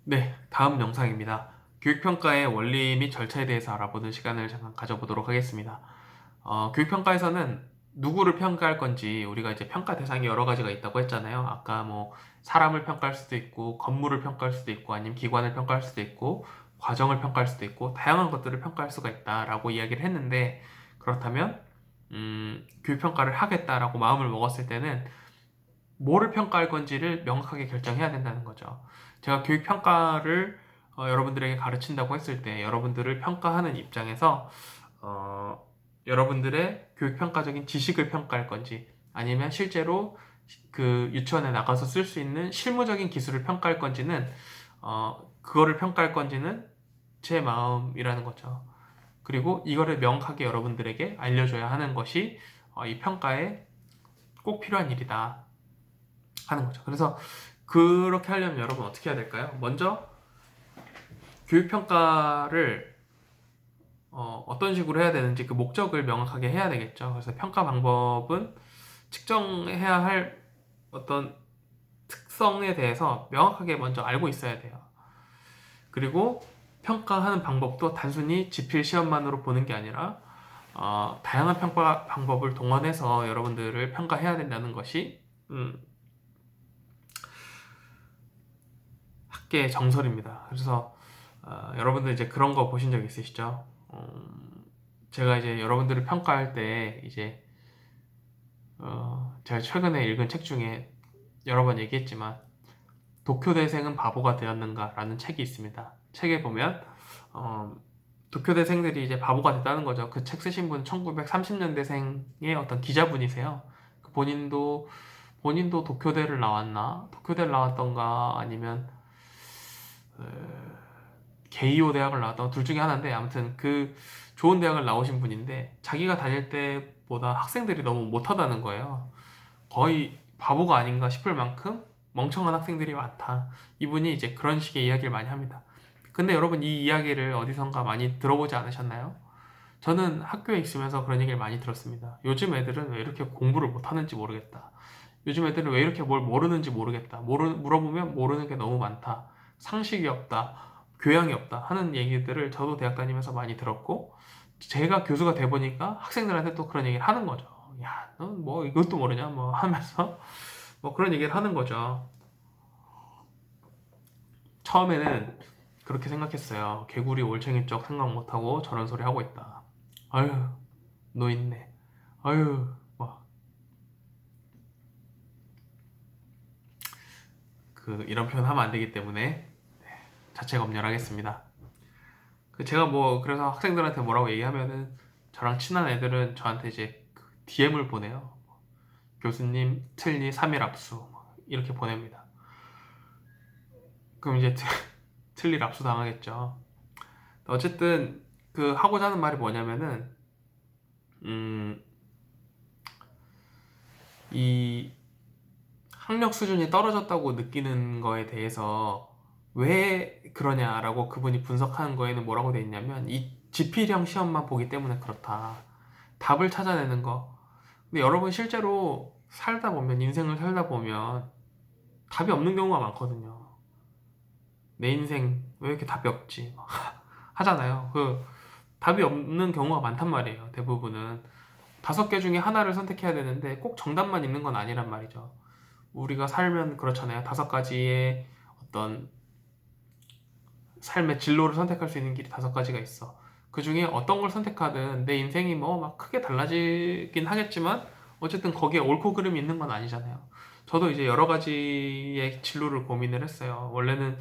네, 다음 영상입니다. 교육평가의 원리 및 절차에 대해서 알아보는 시간을 잠깐 가져보도록 하겠습니다. 교육평가에서는 누구를 평가할 건지 우리가 이제 평가 대상이 여러 가지가 있다고 했잖아요. 아까 뭐 사람을 평가할 수도 있고 건물을 평가할 수도 있고 아니면 기관을 평가할 수도 있고 과정을 평가할 수도 있고 다양한 것들을 평가할 수가 있다라고 이야기를 했는데 그렇다면 교육평가를 하겠다라고 마음을 먹었을 때는 뭐를 평가할 건지를 명확하게 결정해야 된다는 거죠. 제가 교육 평가를 여러분들에게 가르친다고 했을 때 여러분들을 평가하는 입장에서 어, 여러분들의 교육 평가적인 지식을 평가할 건지 아니면 실제로 그 유치원에 나가서 쓸 수 있는 실무적인 기술을 평가할 건지는 그거를 평가할 건지는 제 마음이라는 거죠. 그리고 이거를 명확하게 여러분들에게 알려줘야 하는 것이 이 평가에 꼭 필요한 일이다 하는 거죠. 그래서 그렇게 하려면 여러분 어떻게 해야 될까요? 먼저 교육평가를 떤 식으로 해야 되는지 그 목적을 명확하게 해야 되겠죠. 그래서 평가 방법은 측정해야 할 어떤 특성에 대해서 명확하게 먼저 알고 있어야 돼요. 그리고 평가하는 방법도 단순히 지필 시험만으로 보는 게 아니라 다양한 평가 방법을 동원해서 여러분들을 평가해야 된다는 것이 학계의 정설입니다. 그래서 여러분들 이제 그런 거 보신 적 있으시죠? 제가 이제 여러분들을 평가할 때 이제 제가 최근에 읽은 책 중에 여러 번 얘기했지만 도쿄대생은 바보가 되었는가라는 책이 있습니다. 책에 보면 도쿄대생들이 이제 바보가 됐다는 거죠. 그 책 쓰신 분 1930년대생의 어떤 기자분이세요. 그 본인도 도쿄대를 나왔나? 도쿄대를 나왔던가 아니면 게이오 대학을 나왔던 둘 중에 하나인데 아무튼 그 좋은 대학을 나오신 분인데 자기가 다닐 때보다 학생들이 너무 못하다는 거예요. 거의 바보가 아닌가 싶을 만큼 멍청한 학생들이 많다. 이분이 이제 그런 식의 이야기를 많이 합니다. 근데 여러분 이 이야기를 어디선가 많이 들어보지 않으셨나요? 저는 학교에 있으면서 그런 얘기를 많이 들었습니다. 요즘 애들은 왜 이렇게 공부를 못하는지 모르겠다. 요즘 애들은 왜 이렇게 뭘 모르는지 모르겠다. 물어보면 모르는 게 너무 많다. 상식이 없다. 교양이 없다. 하는 얘기들을 저도 대학 다니면서 많이 들었고, 제가 교수가 돼 보니까 학생들한테 또 그런 얘기를 하는 거죠. 야, 넌 뭐 이것도 모르냐? 뭐 하면서 뭐 그런 얘기를 하는 거죠. 처음에는 그렇게 생각했어요. 개구리 올챙이 쪽 생각 못하고 저런 소리 하고 있다. 아유, 노인네. 아유, 뭐, 이런 표현 하면 안 되기 때문에 자체 검열하겠습니다. 제가 뭐, 그래서 학생들한테 뭐라고 얘기하면은 저랑 친한 애들은 저한테 이제 DM을 보내요. 교수님, 틀니 3일 압수. 이렇게 보냅니다. 그럼 이제 틀릴 압수 당하겠죠. 어쨌든, 하고자 하는 말이 뭐냐면은, 음, 이 학력 수준이 떨어졌다고 느끼는 거에 대해서 왜 그러냐라고 그분이 분석하는 거에는 뭐라고 돼 있냐면 이 지필형 시험만 보기 때문에 그렇다. 답을 찾아내는 거. 근데 여러분 실제로 살다 보면 인생을 살다 보면 답이 없는 경우가 많거든요. 내 인생 왜 이렇게 답이 없지? 하잖아요. 답이 없는 경우가 많단 말이에요. 대부분은 5개 중에 하나를 선택해야 되는데 꼭 정답만 있는 건 아니란 말이죠. 우리가 살면 그렇잖아요. 5가지의 어떤 삶의 진로를 선택할 수 있는 길이 5가지가 있어. 그 중에 어떤 걸 선택하든 내 인생이 뭐 막 크게 달라지긴 하겠지만 어쨌든 거기에 옳고 그름이 있는 건 아니잖아요. 저도 이제 여러 가지의 진로를 고민을 했어요. 원래는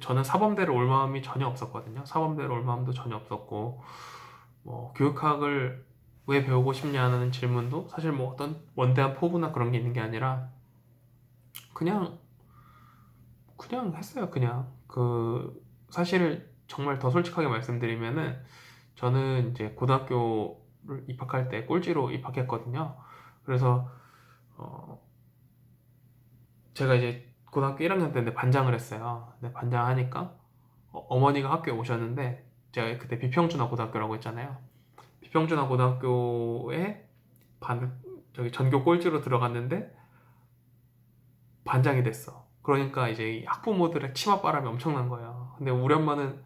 저는 사범대를 올 마음이 전혀 없었거든요. 사범대를 올 마음도 전혀 없었고 뭐 교육학을 왜 배우고 싶냐는 질문도 사실 뭐 어떤 원대한 포부나 그런 게 있는 게 아니라 그냥 했어요. 그냥 사실 정말 더 솔직하게 말씀드리면은 저는 이제 고등학교를 입학할 때 꼴찌로 입학했거든요. 그래서 어, 제가 이제 고등학교 1학년 때인데 반장을 했어요. 근데 반장하니까 어머니가 학교에 오셨는데 제가 그때 비평준화 고등학교라고 했잖아요. 비평준화 고등학교에 저기 전교 꼴찌로 들어갔는데 반장이 됐어. 그러니까 이제 이 학부모들의 치맛바람이 엄청난 거예요. 근데 우리 엄마는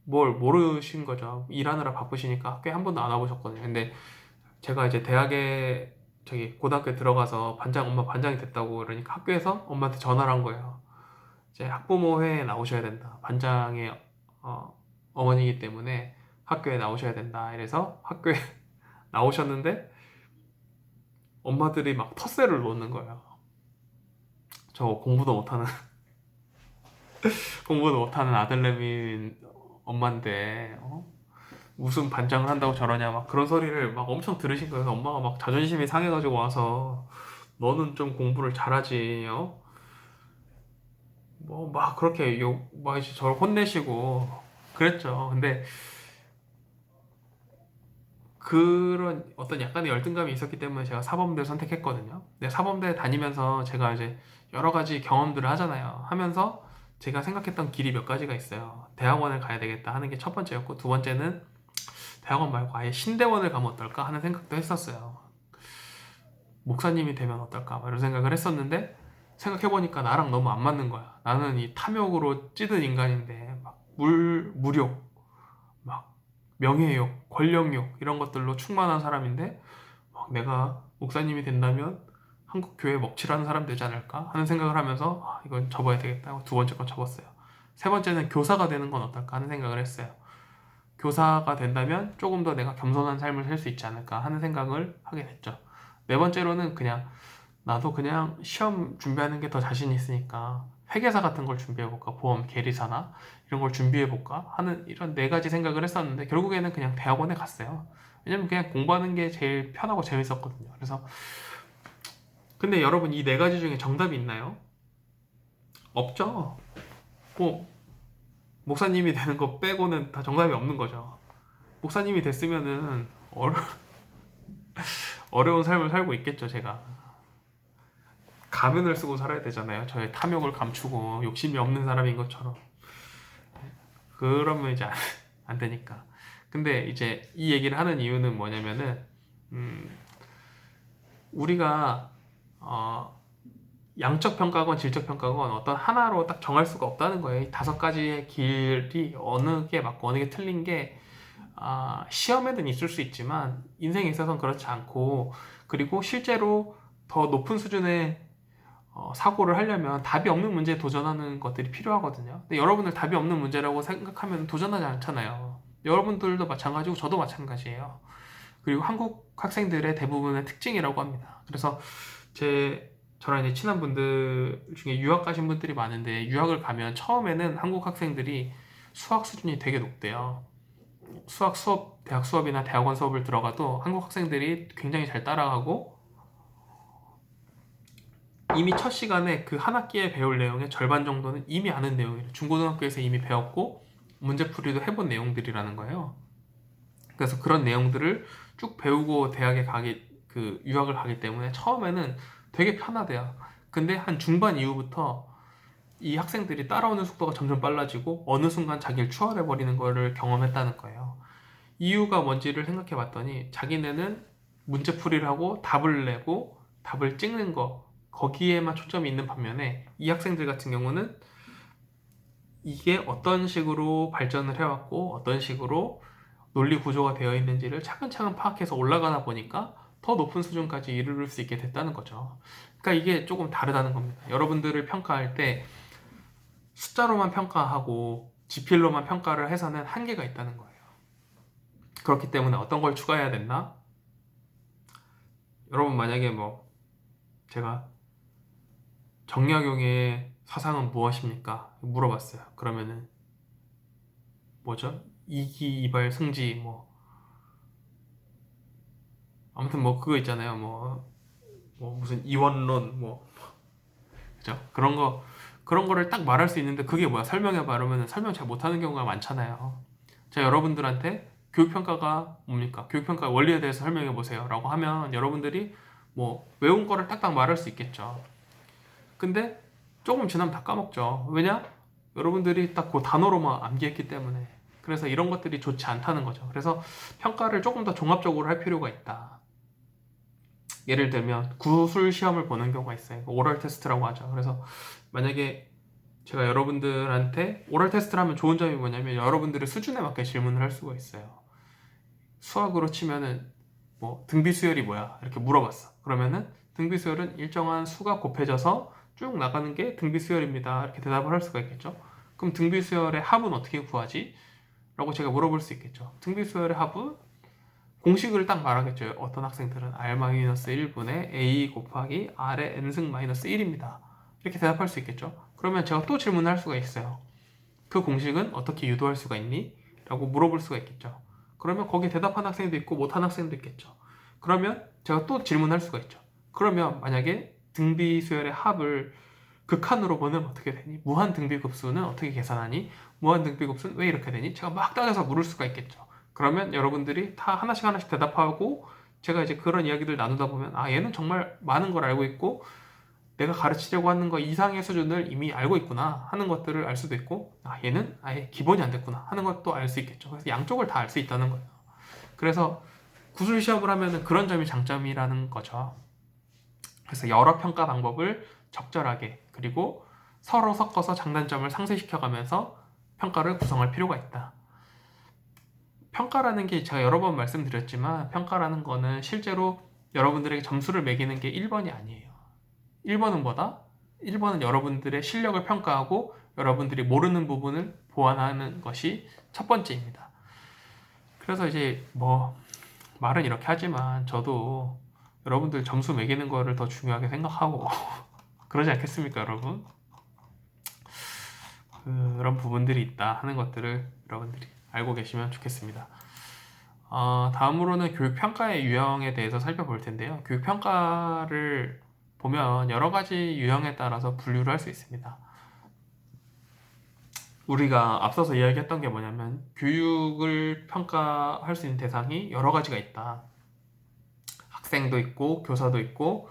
뭘 모르신 거죠. 일하느라 바쁘시니까 학교에 한 번도 안 와보셨거든요. 근데 제가 이제 대학에 저기 고등학교에 들어가서 엄마 반장이 됐다고 그러니까 학교에서 엄마한테 전화를 한 거예요. 이제 학부모 회의에 나오셔야 된다. 반장의 어머니이기 때문에 학교에 나오셔야 된다. 이래서 학교에 나오셨는데 엄마들이 막 텃세를 놓는 거예요. 저 공부도 못하는 아들내미 엄마인데 무슨 반장을 한다고 저러냐 막 그런 소리를 막 엄청 들으신 거예요. 엄마가 막 자존심이 상해가지고 와서 너는 좀 공부를 잘하지 뭐 막 그렇게 막 이제 저를 혼내시고 그랬죠. 근데 그런 어떤 약간의 열등감이 있었기 때문에 제가 사범대를 선택했거든요. 근데 사범대 다니면서 제가 이제 여러 가지 경험들을 하잖아요. 하면서 제가 생각했던 길이 몇 가지가 있어요. 대학원을 가야 되겠다 하는 게 첫 번째였고, 두 번째는 대학원 말고 아예 신대원을 가면 어떨까 하는 생각도 했었어요. 목사님이 되면 어떨까 이런 생각을 했었는데, 생각해보니까 나랑 너무 안 맞는 거야. 나는 이 탐욕으로 찌든 인간인데 막 무욕, 막 명예욕, 권력욕 이런 것들로 충만한 사람인데 막 내가 목사님이 된다면 한국 교회 먹칠하는 사람 되지 않을까 하는 생각을 하면서 이건 접어야 되겠다 하고 두 번째 건 접었어요. 세 번째는 교사가 되는 건 어떨까 하는 생각을 했어요. 교사가 된다면 조금 더 내가 겸손한 삶을 살 수 있지 않을까 하는 생각을 하게 됐죠. 네 번째로는 그냥 나도 그냥 시험 준비하는 게 더 자신 있으니까 회계사 같은 걸 준비해볼까, 보험 계리사나 이런 걸 준비해볼까 하는 이런 네 가지 생각을 했었는데 결국에는 그냥 대학원에 갔어요. 왜냐면 그냥 공부하는 게 제일 편하고 재밌었거든요. 그래서 근데 여러분, 이 네 가지 중에 정답이 있나요? 없죠. 뭐 목사님이 되는 거 빼고는 다 정답이 없는 거죠. 목사님이 됐으면은 어려운 삶을 살고 있겠죠. 제가 가면을 쓰고 살아야 되잖아요. 저의 탐욕을 감추고 욕심이 없는 사람인 것처럼. 그러면 이제 안 되니까. 근데 이제 이 얘기를 하는 이유는 뭐냐면은 우리가 양적 평가건 질적 평가건 어떤 하나로 딱 정할 수가 없다는 거예요. 이 다섯 가지의 길이 어느 게 맞고 어느 게 틀린 게 시험에는 있을 수 있지만 인생에 있어서는 그렇지 않고, 그리고 실제로 더 높은 수준의 사고를 하려면 답이 없는 문제에 도전하는 것들이 필요하거든요. 근데 여러분들 답이 없는 문제라고 생각하면 도전하지 않잖아요. 여러분들도 마찬가지고 저도 마찬가지예요. 그리고 한국 학생들의 대부분의 특징이라고 합니다. 그래서 저랑 이제 친한 분들 중에 유학 가신 분들이 많은데, 유학을 가면 처음에는 한국 학생들이 수학 수준이 되게 높대요. 수학 수업, 대학 수업이나 대학원 수업을 들어가도 한국 학생들이 굉장히 잘 따라가고, 이미 첫 시간에 그 한 학기에 배울 내용의 절반 정도는 이미 아는 내용이에요. 중고등학교에서 이미 배웠고 문제풀이도 해본 내용들이라는 거예요. 그래서 그런 내용들을 쭉 배우고 유학을 가기 때문에 처음에는 되게 편하대요. 근데 한 중반 이후부터 이 학생들이 따라오는 속도가 점점 빨라지고 어느 순간 자기를 추월해버리는 거를 경험했다는 거예요. 이유가 뭔지를 생각해 봤더니 자기네는 문제풀이를 하고 답을 내고 답을 찍는 거기에만 초점이 있는 반면에 이 학생들 같은 경우는 이게 어떤 식으로 발전을 해왔고 어떤 식으로 논리 구조가 되어 있는지를 차근차근 파악해서 올라가다 보니까 더 높은 수준까지 이르를 수 있게 됐다는 거죠. 그러니까 이게 조금 다르다는 겁니다. 여러분들을 평가할 때 숫자로만 평가하고 지필로만 평가를 해서는 한계가 있다는 거예요. 그렇기 때문에 어떤 걸 추가해야 됐나? 여러분, 만약에 제가 정약용의 사상은 무엇입니까? 물어봤어요. 그러면은 뭐죠? 이기, 이발, 승지 아무튼 그거 있잖아요. 무슨 이원론 그죠? 그런 거를 딱 말할 수 있는데 그게 뭐야? 설명해 봐르면 설명 잘 못하는 경우가 많잖아요. 제가 여러분들한테 교육평가가 뭡니까? 교육평가 원리에 대해서 설명해 보세요 라고 하면 여러분들이 외운 거를 딱딱 말할 수 있겠죠. 근데 조금 지나면 다 까먹죠. 왜냐? 여러분들이 딱 그 단어로만 암기했기 때문에. 그래서 이런 것들이 좋지 않다는 거죠. 그래서 평가를 조금 더 종합적으로 할 필요가 있다. 예를 들면 구술 시험을 보는 경우가 있어요. 오럴 테스트라고 하죠. 그래서 만약에 제가 여러분들한테 오럴 테스트를 하면 좋은 점이 뭐냐면 여러분들의 수준에 맞게 질문을 할 수가 있어요. 수학으로 치면은 뭐 등비수열이 뭐야? 이렇게 물어봤어. 그러면은 등비수열은 일정한 수가 곱해져서 쭉 나가는 게 등비수열입니다. 이렇게 대답을 할 수가 있겠죠. 그럼 등비수열의 합은 어떻게 구하지? 라고 제가 물어볼 수 있겠죠. 등비수열의 합은 공식을 딱 말하겠죠. 어떤 학생들은 R-1분의 A 곱하기 R의 N승 마이너스 1입니다. 이렇게 대답할 수 있겠죠. 그러면 제가 또 질문할 수가 있어요. 그 공식은 어떻게 유도할 수가 있니? 라고 물어볼 수가 있겠죠. 그러면 거기에 대답한 학생도 있고 못한 학생도 있겠죠. 그러면 제가 또 질문할 수가 있죠. 그러면 만약에 등비수열의 합을 극한으로 보내면 어떻게 되니? 무한 등비급수는 어떻게 계산하니? 무한 등비급수는 왜 이렇게 되니? 제가 막 따져서 물을 수가 있겠죠. 그러면 여러분들이 다 하나씩 대답하고 제가 이제 그런 이야기들 나누다 보면 아 얘는 정말 많은 걸 알고 있고 내가 가르치려고 하는 거 이상의 수준을 이미 알고 있구나 하는 것들을 알 수도 있고 아 얘는 아예 기본이 안 됐구나 하는 것도 알 수 있겠죠. 그래서 양쪽을 다 알 수 있다는 거예요. 그래서 구술 시험을 하면은 그런 점이 장점이라는 거죠. 그래서 여러 평가 방법을 적절하게 그리고 서로 섞어서 장단점을 상쇄시켜가면서 평가를 구성할 필요가 있다. 평가라는 게 제가 여러 번 말씀드렸지만 평가라는 거는 실제로 여러분들에게 점수를 매기는 게 1번이 아니에요. 1번은 뭐다? 1번은 여러분들의 실력을 평가하고 여러분들이 모르는 부분을 보완하는 것이 첫 번째입니다. 그래서 이제 뭐 말은 이렇게 하지만 저도 여러분들 점수 매기는 거를 더 중요하게 생각하고 그러지 않겠습니까, 여러분? 그런 부분들이 있다 하는 것들을 여러분들이 알고 계시면 좋겠습니다. 다음으로는 교육평가의 유형에 대해서 살펴볼 텐데요. 교육평가를 보면 여러 가지 유형에 따라서 분류를 할 수 있습니다. 우리가 앞서서 이야기했던 게 뭐냐면 교육을 평가할 수 있는 대상이 여러 가지가 있다. 학생도 있고 교사도 있고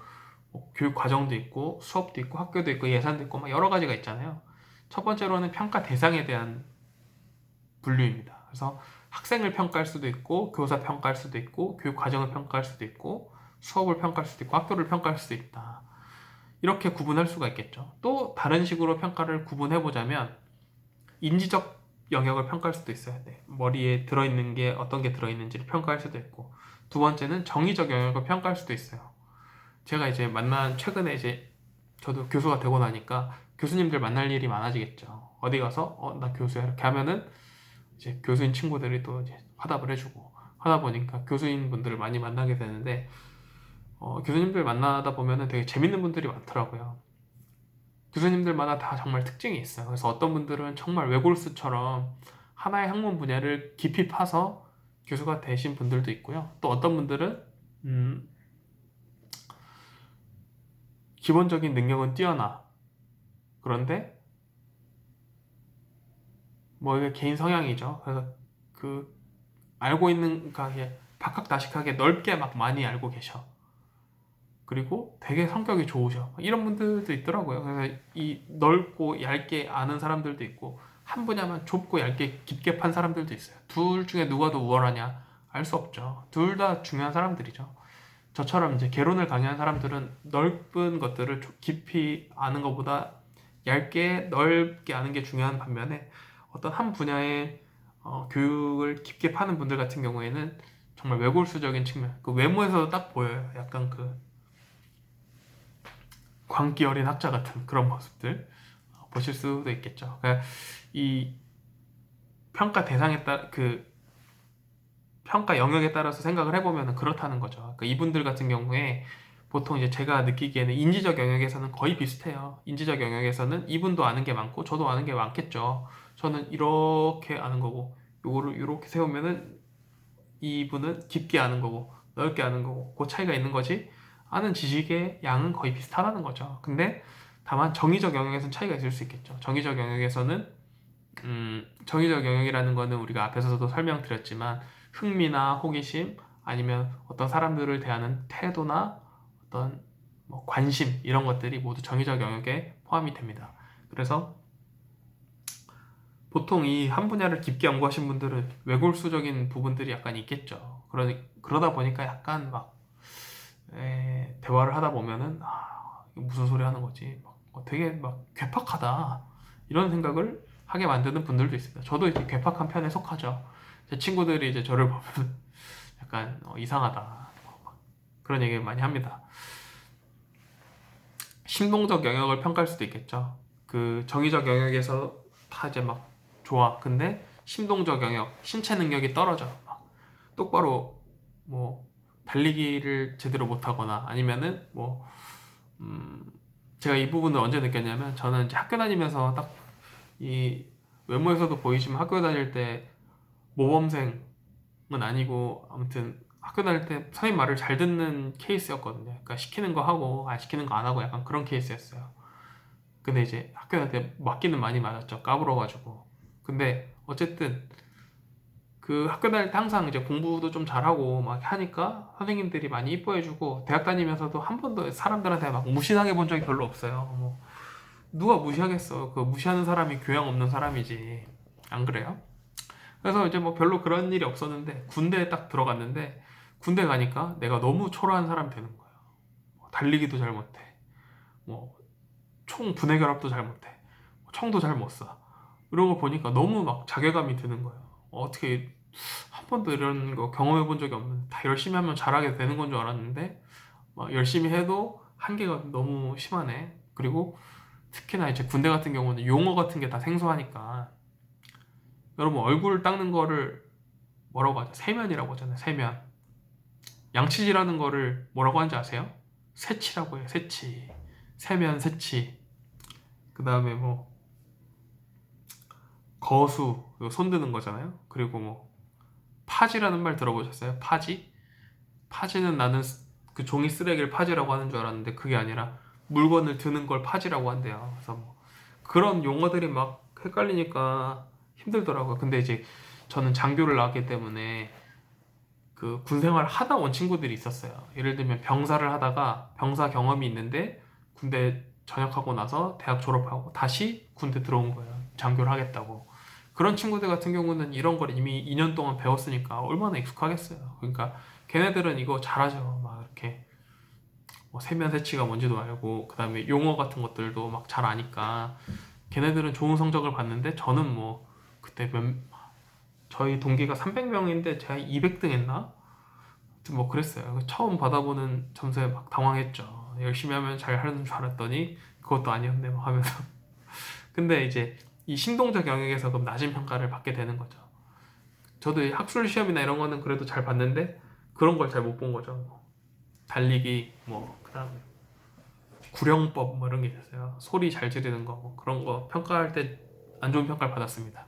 교육 과정도 있고 수업도 있고 학교도 있고 예산도 있고 막 여러 가지가 있잖아요. 첫 번째로는 평가 대상에 대한 분류입니다. 그래서 학생을 평가할 수도 있고 교사 평가할 수도 있고 교육 과정을 평가할 수도 있고 수업을 평가할 수도 있고 학교를 평가할 수도 있다. 이렇게 구분할 수가 있겠죠. 또 다른 식으로 평가를 구분해 보자면 인지적 영역을 평가할 수도 있어요. 네. 머리에 들어있는 게 어떤 게 들어있는지를 평가할 수도 있고 두 번째는 정의적 영역을 평가할 수도 있어요. 제가 이제 최근에 이제 저도 교수가 되고 나니까 교수님들 만날 일이 많아지겠죠. 어디 가서 나 교수야 이렇게 하면은 이제 교수인 친구들이 또 이제 화답을 해주고 하다 보니까 교수인 분들을 많이 만나게 되는데 교수님들 만나다 보면은 되게 재밌는 분들이 많더라고요. 교수님들마다 다 정말 특징이 있어요. 그래서 어떤 분들은 정말 외골수처럼 하나의 학문 분야를 깊이 파서 교수가 되신 분들도 있고요. 또 어떤 분들은 기본적인 능력은 뛰어나. 그런데 뭐 이게 개인 성향이죠. 그래서 그 알고 있는 게 박학다식하게 넓게 막 많이 알고 계셔. 그리고 되게 성격이 좋으셔. 이런 분들도 있더라고요. 그래서 이 넓고 얇게 아는 사람들도 있고 한 분야만 좁고 얇게 깊게 판 사람들도 있어요. 둘 중에 누가 더 우월하냐? 알 수 없죠. 둘 다 중요한 사람들이죠. 저처럼 이제 개론을 강의한 사람들은 넓은 것들을 깊이 아는 것보다 얇게 넓게 아는 게 중요한 반면에 어떤 한 분야의 교육을 깊게 파는 분들 같은 경우에는 정말 외골수적인 측면, 그 외모에서도 딱 보여요. 약간 그 광기 어린 학자 같은 그런 모습들 보실 수도 있겠죠. 그러니까 이 평가 대상에 따라 그 평가 영역에 따라서 생각을 해보면 그렇다는 거죠. 그러니까 이분들 같은 경우에 보통 이제 제가 느끼기에는 인지적 영역에서는 거의 비슷해요. 인지적 영역에서는 이분도 아는 게 많고 저도 아는 게 많겠죠. 저는 이렇게 아는 거고 요거를 이렇게 세우면은 이분은 깊게 아는 거고 넓게 아는 거고 그 차이가 있는 거지. 아는 지식의 양은 거의 비슷하다는 거죠. 근데 다만 정의적 영역에서는 차이가 있을 수 있겠죠. 정의적 영역이라는 거는 우리가 앞에서도 설명드렸지만 흥미나 호기심 아니면 어떤 사람들을 대하는 태도나 어떤 뭐 관심 이런 것들이 모두 정의적 영역에 포함이 됩니다. 그래서 보통 이 한 분야를 깊게 연구하신 분들은 외골수적인 부분들이 약간 있겠죠. 그러다 보니까 약간 막 대화를 하다 보면은 무슨 소리 하는 거지? 막 되게 막 괴팍하다 이런 생각을 하게 만드는 분들도 있습니다. 저도 이제 괴팍한 편에 속하죠. 제 친구들이 이제 저를 보면 약간 이상하다 그런 얘기를 많이 합니다. 신동적 영역을 평가할 수도 있겠죠. 그 정의적 영역에서 다 이제 막 좋아. 근데 심동적 영역, 신체 능력이 떨어져. 막 똑바로 뭐 달리기를 제대로 못하거나 아니면은 뭐 제가 이 부분을 언제 느꼈냐면 저는 이제 학교 다니면서 딱 이 외모에서도 보이지만 학교 다닐 때 모범생은 아니고 아무튼 학교 다닐 때 선생님 말을 잘 듣는 케이스였거든요. 그러니까 시키는 거 하고 안 시키는 거 안 하고 약간 그런 케이스였어요. 근데 이제 학교 다닐 때 맞기는 많이 맞았죠. 까불어가지고. 근데 어쨌든 그 학교 다닐 때 항상 이제 공부도 좀 잘하고 막 하니까 선생님들이 많이 이뻐해주고 대학 다니면서도 한 번도 사람들한테 막 무시당해 본 적이 별로 없어요. 뭐 누가 무시하겠어. 그 무시하는 사람이 교양 없는 사람이지. 안 그래요? 그래서 이제 뭐 별로 그런 일이 없었는데 군대에 딱 들어갔는데 군대 가니까 내가 너무 초라한 사람이 되는 거예요. 달리기도 잘 못해. 뭐 총 분해 결합도 잘 못해. 총도 잘 못 쏴. 이런 거 보니까 너무 막 자괴감이 드는 거예요. 어떻게 한 번도 이런 거 경험해 본 적이 없는데 다 열심히 하면 잘하게 되는 건 줄 알았는데 막 열심히 해도 한계가 너무 심하네. 그리고 특히나 이제 군대 같은 경우는 용어 같은 게 다 생소하니까 여러분 얼굴 닦는 거를 뭐라고 하죠? 세면이라고 하잖아요. 세면. 양치질하는 거를 뭐라고 하는지 아세요? 세치라고 해요. 세치. 세면 세치. 그 다음에 뭐 거수 이거 손 드는 거잖아요. 그리고 뭐 파지라는 말 들어보셨어요? 파지? 파지는 나는 그 종이 쓰레기를 파지라고 하는 줄 알았는데 그게 아니라 물건을 드는 걸 파지라고 한대요. 그래서 뭐 그런 용어들이 막 헷갈리니까 힘들더라고요. 근데 이제 저는 장교를 나왔기 때문에 그 군 생활을 하다 온 친구들이 있었어요. 예를 들면 병사를 하다가 병사 경험이 있는데 군대 전역하고 나서 대학 졸업하고 다시 군대 들어온 거예요. 장교를 하겠다고. 그런 친구들 같은 경우는 이런 걸 이미 2년 동안 배웠으니까 얼마나 익숙하겠어요. 그러니까 걔네들은 이거 잘하죠. 막 이렇게 뭐 세면 세치가 뭔지도 알고 그 다음에 용어 같은 것들도 막 잘 아니까 걔네들은 좋은 성적을 받는데 저는 뭐 그때 저희 동기가 300명인데 제가 200등 했나? 아무튼 뭐 그랬어요. 처음 받아보는 점수에 막 당황했죠. 열심히 하면 잘 하는 줄 알았더니 그것도 아니었네 막 하면서 근데 이제 이 신동적 영역에서 그럼 낮은 평가를 받게 되는 거죠. 저도 학술 시험이나 이런 거는 그래도 잘 봤는데 그런 걸 잘 못 본 거죠. 뭐 달리기 뭐 그다음에 구령법 뭐 이런 게 있었어요. 소리 잘 지르는 거 뭐 그런 거 평가할 때 안 좋은 평가를 받았습니다.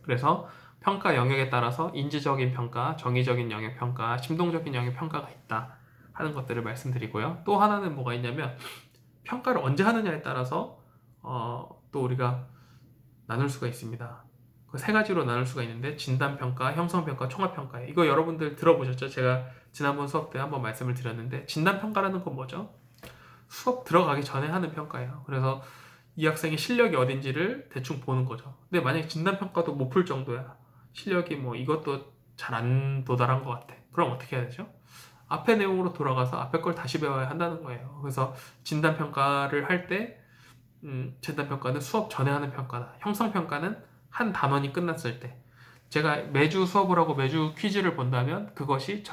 그래서 평가 영역에 따라서 인지적인 평가, 정의적인 영역 평가, 심동적인 영역 평가가 있다 하는 것들을 말씀드리고요. 또 하나는 뭐가 있냐면 평가를 언제 하느냐에 따라서 또 우리가 나눌 수가 있습니다. 그 세 가지로 나눌 수가 있는데 진단평가, 형성평가, 총합평가. 이거 여러분들 들어보셨죠? 제가 지난번 수업 때 한번 말씀을 드렸는데 진단평가라는 건 뭐죠? 수업 들어가기 전에 하는 평가예요. 그래서 이 학생의 실력이 어딘지를 대충 보는 거죠. 근데 만약에 진단평가도 못 풀 정도야. 실력이 뭐 이것도 잘 안 도달한 것 같아. 그럼 어떻게 해야 되죠? 앞에 내용으로 돌아가서 앞에 걸 다시 배워야 한다는 거예요. 그래서 진단평가를 할 때 진단평가는 수업 전에 하는 평가다. 형성평가는 한 단원이 끝났을 때. 제가 매주 수업을 하고 매주 퀴즈를 본다면 그것이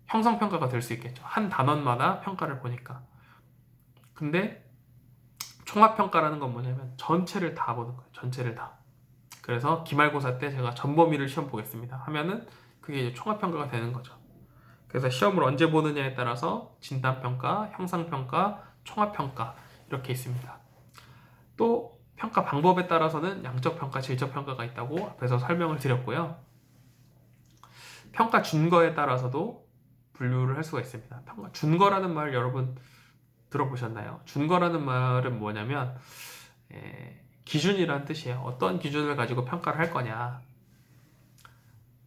형성평가가 될 수 있겠죠. 한 단원마다 평가를 보니까. 근데 총합평가라는 건 뭐냐면 전체를 다 보는 거예요. 전체를 다. 그래서 기말고사 때 제가 전범위를 시험 보겠습니다 하면은 그게 이제 총합평가가 되는 거죠. 그래서 시험을 언제 보느냐에 따라서 진단평가, 형상평가, 총합평가 이렇게 있습니다. 또 평가 방법에 따라서는 양적평가, 질적평가가 있다고 앞에서 설명을 드렸고요. 평가 준거에 따라서도 분류를 할 수가 있습니다. 평가 준거라는 말 여러분 들어보셨나요? 준거라는 말은 뭐냐면 기준이라는 뜻이에요. 어떤 기준을 가지고 평가를 할 거냐.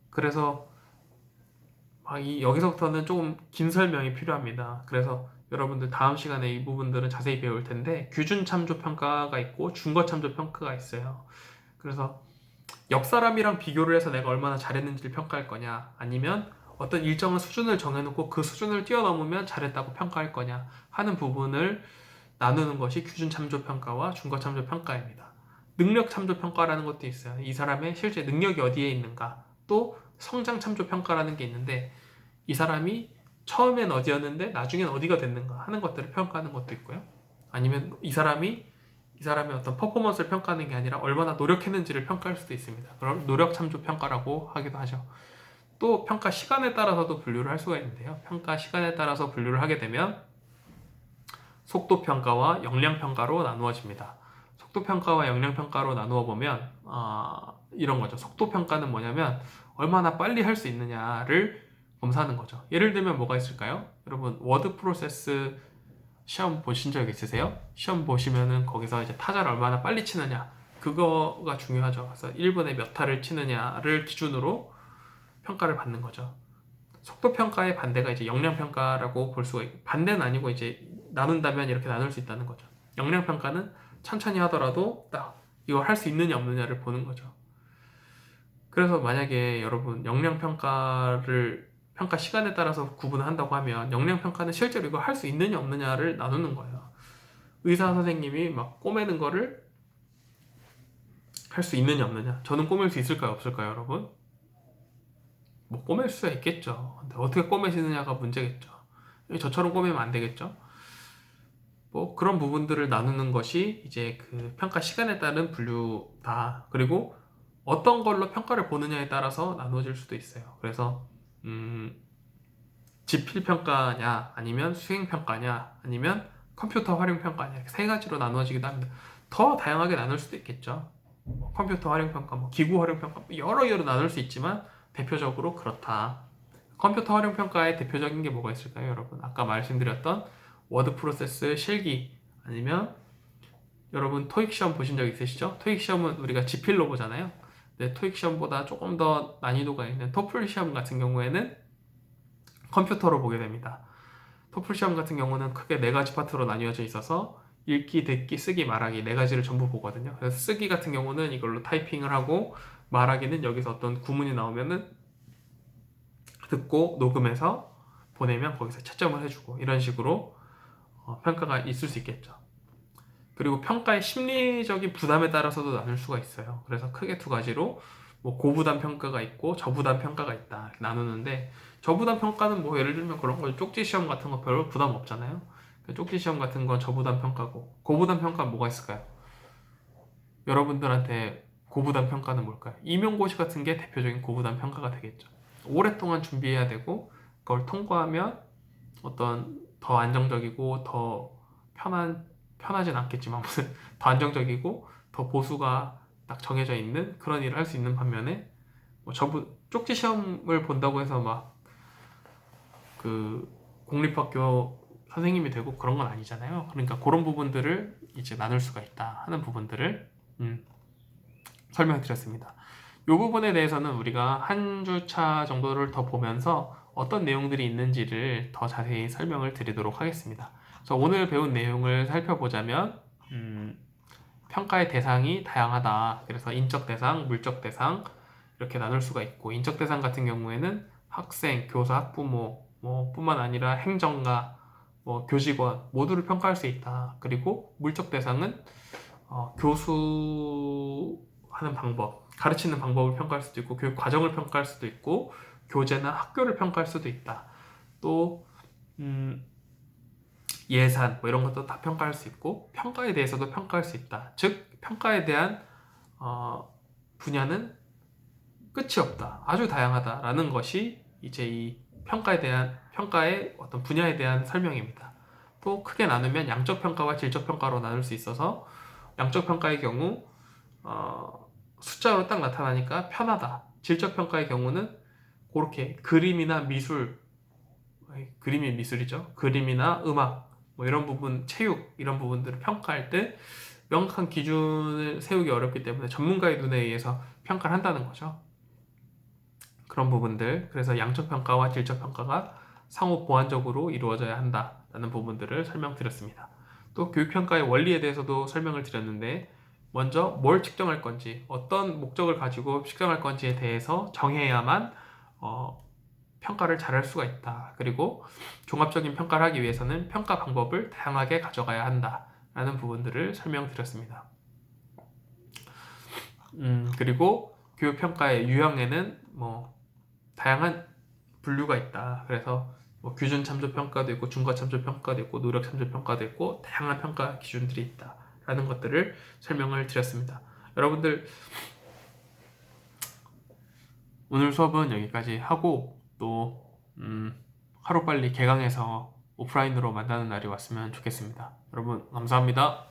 그래서 여기서부터는 조금 긴 설명이 필요합니다. 그래서 여러분들 다음 시간에 이 부분들은 자세히 배울 텐데 규준 참조 평가가 있고 준거 참조 평가가 있어요. 그래서 옆 사람이랑 비교를 해서 내가 얼마나 잘했는지를 평가할 거냐 아니면 어떤 일정한 수준을 정해놓고 그 수준을 뛰어넘으면 잘했다고 평가할 거냐 하는 부분을 나누는 것이 규준 참조 평가와 준거 참조 평가입니다. 능력 참조 평가라는 것도 있어요. 이 사람의 실제 능력이 어디에 있는가. 또 성장 참조 평가라는 게 있는데 이 사람이 처음엔 어디였는데 나중엔 어디가 됐는가 하는 것들을 평가하는 것도 있고요. 아니면 이 사람의 어떤 퍼포먼스를 평가하는 게 아니라 얼마나 노력했는지를 평가할 수도 있습니다. 그걸 노력 참조 평가라고 하기도 하죠. 또 평가 시간에 따라서도 분류를 할 수가 있는데요. 평가 시간에 따라서 분류를 하게 되면 속도 평가와 역량 평가로 나누어집니다. 속도 평가와 역량 평가로 나누어 보면 이런 거죠. 속도 평가는 뭐냐면 얼마나 빨리 할 수 있느냐를 검사하는 거죠. 예를 들면 뭐가 있을까요? 여러분 워드 프로세스 시험 보신 적 있으세요? 시험 보시면은 거기서 이제 타자를 얼마나 빨리 치느냐 그거가 중요하죠. 그래서 1분에 몇 타를 치느냐를 기준으로 평가를 받는 거죠. 속도 평가의 반대가 이제 역량 평가라고 볼 수가 있고 반대는 아니고 이제 나눈다면 이렇게 나눌 수 있다는 거죠. 역량 평가는 천천히 하더라도 딱 이걸 할 수 있느냐 없느냐를 보는 거죠. 그래서 만약에 여러분 역량 평가를 평가 시간에 따라서 구분한다고 하면 역량 평가는 실제로 이걸 할 수 있느냐 없느냐를 나누는 거예요. 의사 선생님이 막 꼬매는 거를 할 수 있느냐 없느냐. 저는 꼬맬 수 있을까요 없을까요 여러분? 뭐 꼬맬 수가 있겠죠. 근데 어떻게 꼬매시느냐가 문제겠죠. 저처럼 꼬매면 안 되겠죠. 뭐 그런 부분들을 나누는 것이 이제 그 평가 시간에 따른 분류다. 그리고 어떤 걸로 평가를 보느냐에 따라서 나누어질 수도 있어요. 그래서 지필 평가냐 아니면 수행 평가냐 아니면 컴퓨터 활용 평가냐 이렇게 세 가지로 나누어지기도 합니다. 더 다양하게 나눌 수도 있겠죠. 뭐 컴퓨터 활용 평가, 뭐 기구 활용 평가 여러 개로 나눌 수 있지만 대표적으로 그렇다. 컴퓨터 활용 평가의 대표적인 게 뭐가 있을까요, 여러분? 아까 말씀드렸던 워드 프로세스 실기 아니면 여러분 토익 시험 보신 적 있으시죠? 토익 시험은 우리가 지필로 보잖아요. 근데 토익 시험보다 조금 더 난이도가 있는 토플 시험 같은 경우에는 컴퓨터로 보게 됩니다. 토플 시험 같은 경우는 크게 네 가지 파트로 나뉘어져 있어서 읽기, 듣기, 쓰기, 말하기 네 가지를 전부 보거든요. 그래서 쓰기 같은 경우는 이걸로 타이핑을 하고 말하기는 여기서 어떤 구문이 나오면은 듣고 녹음해서 보내면 거기서 채점을 해주고 이런 식으로 평가가 있을 수 있겠죠. 그리고 평가의 심리적인 부담에 따라서도 나눌 수가 있어요. 그래서 크게 두 가지로 뭐 고부담 평가가 있고 저부담 평가가 있다 이렇게 나누는데 저부담 평가는 뭐 예를 들면 그런 거 쪽지 시험 같은 거 별로 부담 없잖아요. 쪽지 시험 같은 건 저부담 평가고 고부담 평가는 뭐가 있을까요? 여러분들한테 고부담 평가는 뭘까요? 임용고시 같은 게 대표적인 고부담 평가가 되겠죠. 오랫동안 준비해야 되고 그걸 통과하면 어떤 더 안정적이고 더 편하진 않겠지만 무슨 더 안정적이고 더 보수가 딱 정해져 있는 그런 일을 할 수 있는 반면에 뭐 쪽지 시험을 본다고 해서 막 그 공립학교 선생님이 되고 그런 건 아니잖아요. 그러니까 그런 부분들을 이제 나눌 수가 있다 하는 부분들을 설명을 드렸습니다. 이 부분에 대해서는 우리가 한 주차 정도를 더 보면서 어떤 내용들이 있는지를 더 자세히 설명을 드리도록 하겠습니다. 그래서 오늘 배운 내용을 살펴보자면 평가의 대상이 다양하다. 그래서 인적 대상, 물적 대상 이렇게 나눌 수가 있고 인적 대상 같은 경우에는 학생, 교사, 학부모 뭐 뿐만 아니라 행정가, 뭐 교직원 모두를 평가할 수 있다. 그리고 물적 대상은 교수하는 방법, 가르치는 방법을 평가할 수도 있고 교육 과정을 평가할 수도 있고 교재나 학교를 평가할 수도 있다. 또 예산 뭐 이런 것도 다 평가할 수 있고 평가에 대해서도 평가할 수 있다. 즉 평가에 대한 분야는 끝이 없다. 아주 다양하다라는 것이 이제 이 평가의 어떤 분야에 대한 설명입니다. 또 크게 나누면 양적 평가와 질적 평가로 나눌 수 있어서 양적 평가의 경우 숫자로 딱 나타나니까 편하다. 질적 평가의 경우는 그렇게 그림이나 미술, 그림이 미술이죠. 그림이나 음악, 뭐 이런 부분, 체육 이런 부분들을 평가할 때 명확한 기준을 세우기 어렵기 때문에 전문가의 눈에 의해서 평가를 한다는 거죠. 그런 부분들, 그래서 양적 평가와 질적 평가가 상호 보완적으로 이루어져야 한다라는 부분들을 설명드렸습니다. 또 교육 평가의 원리에 대해서도 설명을 드렸는데 먼저 뭘 측정할 건지, 어떤 목적을 가지고 측정할 건지에 대해서 정해야만 평가를 잘할 수가 있다. 그리고 종합적인 평가를 하기 위해서는 평가 방법을 다양하게 가져가야 한다. 라는 부분들을 설명드렸습니다. 그리고 교육평가의 유형에는 뭐 다양한 분류가 있다. 그래서 뭐 규준 참조 평가도 있고 중과 참조 평가도 있고 노력 참조 평가도 있고 다양한 평가 기준들이 있다라는 것들을 설명을 드렸습니다. 여러분들 오늘 수업은 여기까지 하고 또 하루빨리 개강해서 오프라인으로 만나는 날이 왔으면 좋겠습니다. 여러분 감사합니다.